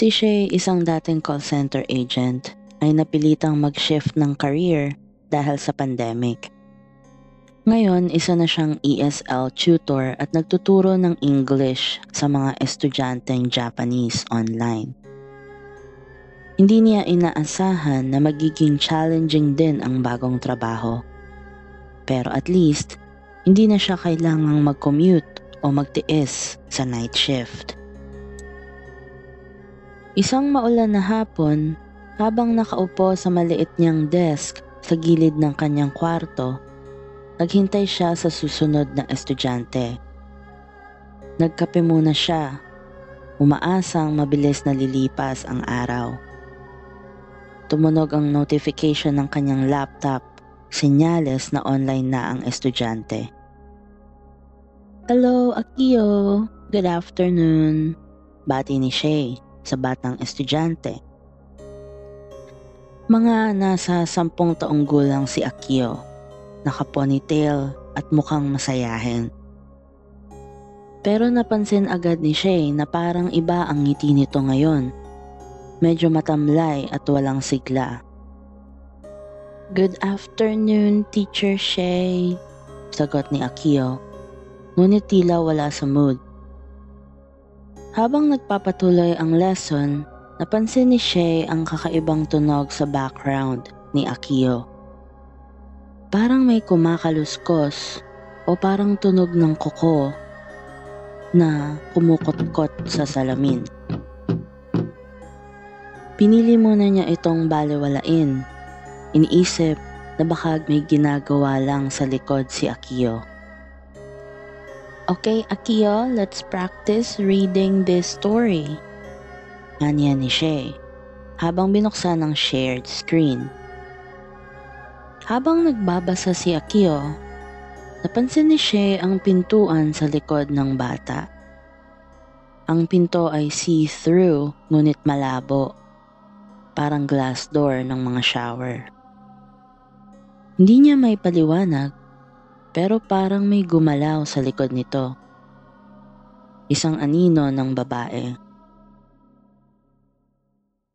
Si Shay, isang dating call center agent, ay napilitang mag-shift ng career dahil sa pandemic. Ngayon, isa na siyang ESL tutor at nagtuturo ng English sa mga estudyanteng Japanese online. Hindi niya inaasahan na magiging challenging din ang bagong trabaho. Pero at least, hindi na siya kailangang mag-commute o magtiis sa night shift. Isang maulan na hapon, habang nakaupo sa maliit niyang desk sa gilid ng kanyang kwarto, naghintay siya sa susunod na estudyante. Nagkape muna siya, umaasang mabilis na lilipas ang araw. Tumunog ang notification ng kanyang laptop, senyales na online na ang estudyante. "Hello, Akio. Good afternoon." Bati ni Shay sa batang estudyante. Mga nasa 10 taong gulang si Akio, naka-ponytail at mukhang masayahin. Pero napansin agad ni Shay na parang iba ang ngiti nito ngayon. Medyo matamlay at walang sigla. "Good afternoon, Teacher Shay," sagot ni Akio, ngunit tila wala sa mood. Habang nagpapatuloy ang lesson, napansin ni Shay ang kakaibang tunog sa background ni Akio. Parang may kumakaluskos o parang tunog ng kuko na kumukotkot sa salamin. Pinili muna niya itong balewalain. Iniisip na baka may ginagawa lang sa likod si Akio. "Okay, Akio, let's practice reading this story," anya ni Shay, habang binuksan ang shared screen. Habang nagbabasa si Akio, napansin ni Shay ang pintuan sa likod ng bata. Ang pinto ay see-through ngunit malabo, parang glass door ng mga shower. Hindi niya may paliwanag, pero parang may gumalaw sa likod nito. Isang anino ng babae.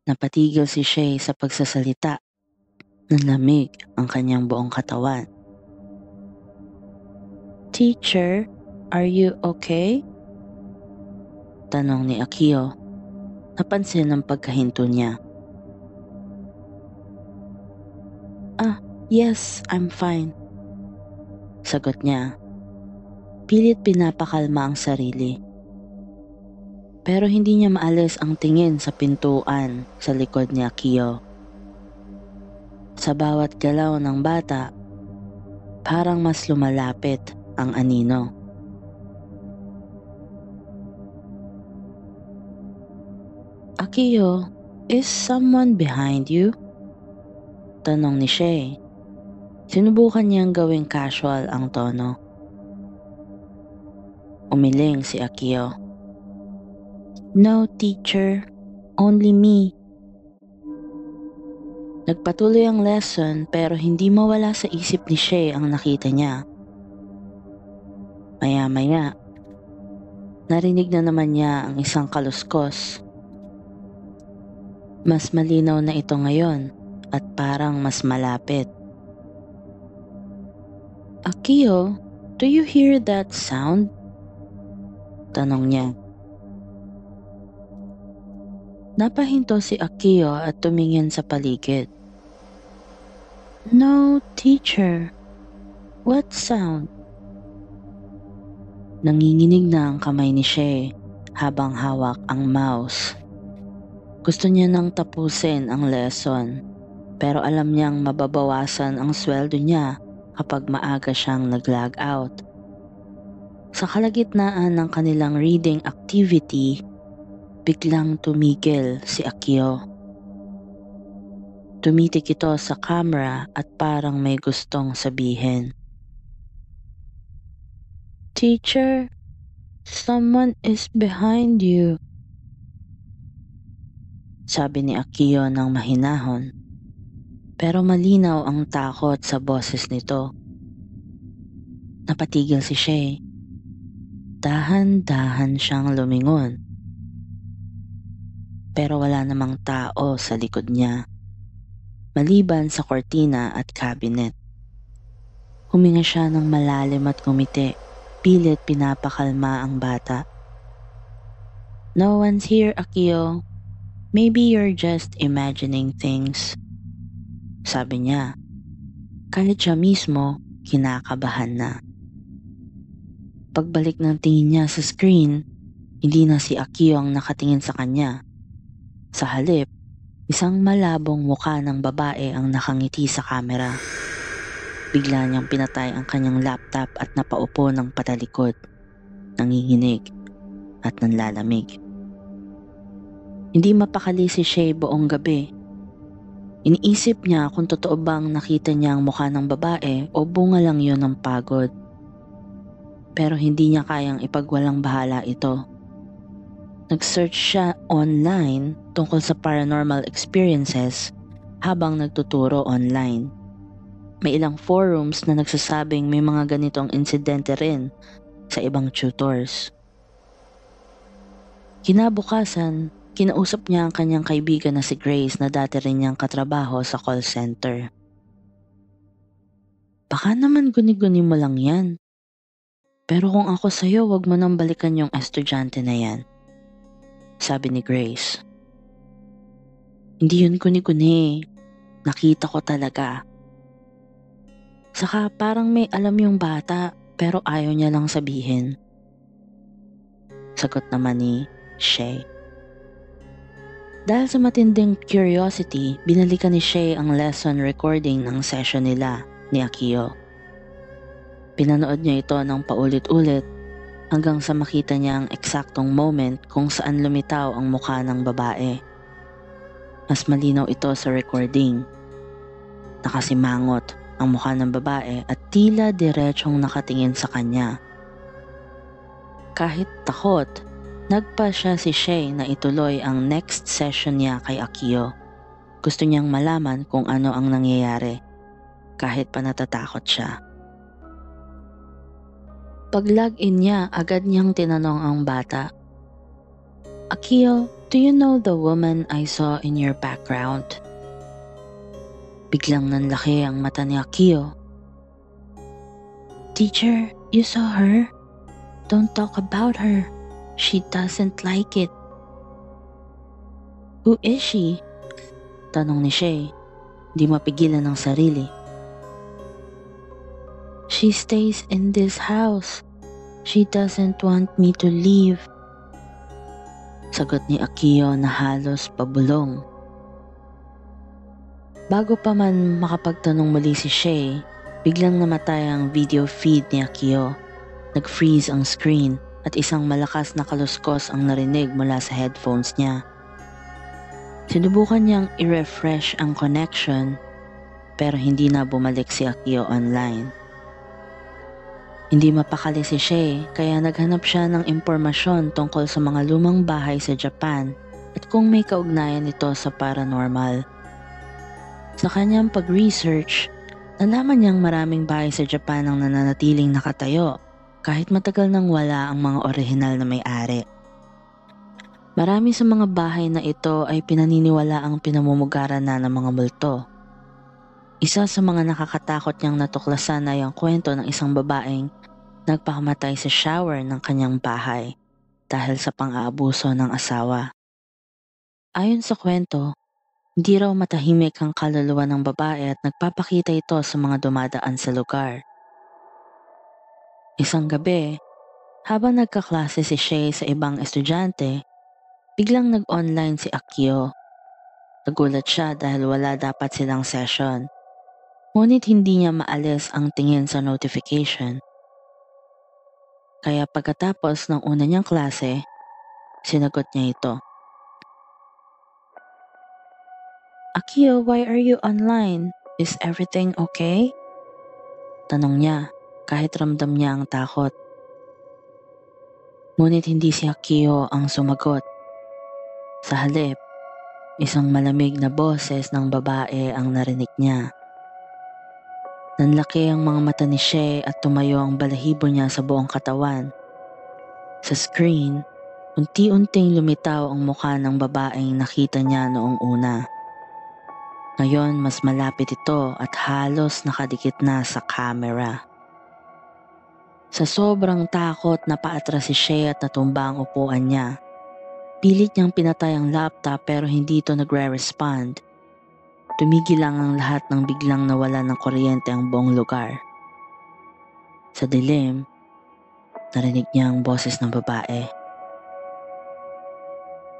Napatigil si Shay sa pagsasalita. Nanlamig ang kanyang buong katawan. "Teacher, are you okay?" Tanong ni Akio. Napansin ang pagkahinto niya. "Yes, I'm fine," sagot niya. Pilit pinapakalma ang sarili. Pero hindi niya maalis ang tingin sa pintuan sa likod ni Akio. Sa bawat galaw ng bata, parang mas lumalapit ang anino. "Akio, is someone behind you?" Tanong ni Shay. Sinubukan niyang gawing casual ang tono. Umiling si Akio. "No, teacher. Only me." Nagpatuloy ang lesson pero hindi mawala sa isip ni Shay ang nakita niya. Maya-maya, narinig na naman niya ang isang kaluskos. Mas malinaw na ito ngayon at parang mas malapit. "Akio, do you hear that sound?" Tanong niya. Napahinto si Akio at tumingin sa paligid. "No, teacher. What sound?" Nanginginig na ang kamay ni Shay habang hawak ang mouse. Gusto niya nang tapusin ang lesson, pero alam niyang mababawasan ang sweldo niya kapag maaga siyang nag-log out. Sa kalagitnaan ng kanilang reading activity, biglang tumigil si Akio. Tumitik ito sa camera at parang may gustong sabihin. "Teacher, someone is behind you," sabi ni Akio ng mahinahon. Pero malinaw ang takot sa boses nito. Napatigil si Shay. Dahan-dahan siyang lumingon. pero wala namang tao sa likod niya, maliban sa kortina at cabinet. Huminga siya ng malalim at ngumiti, pilit pinapakalma ang bata. "No one's here, Akio. Maybe you're just imagining things," sabi niya. Kahit siya mismo, kinakabahan na. Pagbalik ng tingin niya sa screen, hindi na si Akio ang nakatingin sa kanya. Sa halip, isang malabong mukha ng babae ang nakangiti sa kamera. Bigla niyang pinatay ang kanyang laptop at napaupo ng patalikod, nanginginig at nanlalamig. Hindi mapakali si Shay buong gabi. Iniisip niya kung totoo bang nakita niya ang mukha ng babae o bunga lang yun ng pagod. Pero hindi niya kayang ipagwalang bahala ito. Nag-search siya online tungkol sa paranormal experiences habang nagtuturo online. May ilang forums na nagsasabing may mga ganitong insidente rin sa ibang tutors. Kinabukasan, kinausap niya ang kanyang kaibigan na si Grace na dati rin niyang katrabaho sa call center. "Baka naman guni-guni mo lang yan. Pero kung ako sa'yo, wag mo nang balikan yung estudyante na yan," sabi ni Grace. "Hindi yun guni-guni. Nakita ko talaga. Saka parang may alam yung bata pero ayaw niya lang sabihin," sagot naman ni Shay. Dahil sa matinding curiosity, binalikan ni Shay ang lesson recording ng session nila ni Akio. Pinanood niya ito ng paulit-ulit hanggang sa makita niya ang eksaktong moment kung saan lumitaw ang mukha ng babae. Mas malinaw ito sa recording. Nakasimangot ang mukha ng babae at tila diretsong nakatingin sa kanya. Kahit takot, nagpa siya si Shay na ituloy ang next session niya kay Akio. Gusto niyang malaman kung ano ang nangyayari, kahit pa natatakot siya. Pag-log-in niya, agad niyang tinanong ang bata. "Akio, do you know the woman I saw in your background?" Biglang nanlaki ang mata ni Akio. "Teacher, you saw her? Don't talk about her. She doesn't like it." "Who is she?" tanong ni Shay, di mapigilan ng sarili. "She stays in this house. She doesn't want me to leave," sagot ni Akio na halos pabulong. Bago pa man makapagtanong muli si Shay, biglang namatay ang video feed ni Akio. Nag-freeze ang screen at isang malakas na kaluskos ang narinig mula sa headphones niya. Sinubukan niyang i-refresh ang connection pero hindi na bumalik si Akio online. Hindi mapakali si Shay kaya naghanap siya ng impormasyon tungkol sa mga lumang bahay sa Japan at kung may kaugnayan ito sa paranormal. Sa kanyang pag-research, nalaman niyang maraming bahay sa Japan ang nananatiling nakatayo kahit matagal nang wala ang mga orihinal na may-ari. Marami sa mga bahay na ito ay pinaniniwala ang pinamumugaran na ng mga multo. Isa sa mga nakakatakot niyang natuklasan ay ang kwento ng isang babaeng nagpakamatay sa shower ng kanyang bahay dahil sa pang-aabuso ng asawa. Ayon sa kwento, hindi raw matahimik ang kaluluwa ng babae at nagpapakita ito sa mga dumadaan sa lugar. Isang gabi, habang nagkaklase si Shay sa ibang estudyante, biglang nag-online si Akio. Nagulat siya dahil wala dapat silang session. Ngunit hindi niya maalis ang tingin sa notification. Kaya pagkatapos ng una niyang klase, sinagot niya ito. "Akio, why are you online? Is everything okay?" Tanong niya kahit ramdam niya ang takot. Ngunit hindi si Akio ang sumagot. Sa halip, isang malamig na boses ng babae ang narinig niya. Nanlaki ang mga mata ni Shay at tumayo ang balahibo niya sa buong katawan. Sa screen, Unti-unting lumitaw ang mukha ng babaeng nakita niya noong una. Ngayon mas malapit ito at halos nakadikit na sa camera. Sa sobrang takot napaatras si Shay at natumba ang upuan niya. Pilit niyang pinatay ang laptop pero hindi ito nagre-respond. Tumigil lang ang lahat nang biglang nawala ng kuryente ang buong lugar. Sa dilim, narinig niya ang boses ng babae.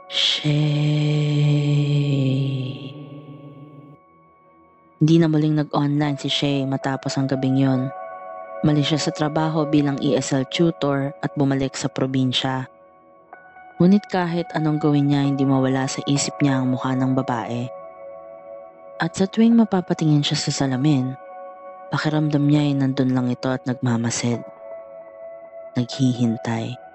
Shay. Hindi na muling nag-online si Shay matapos ang gabing yon. Umalis siya sa trabaho bilang ESL tutor at bumalik sa probinsya. Ngunit kahit anong gawin niya, hindi mawala sa isip niya ang mukha ng babae. At sa tuwing mapapatingin siya sa salamin, pakiramdam niya ay nandun lang ito at nagmamasid. Naghihintay.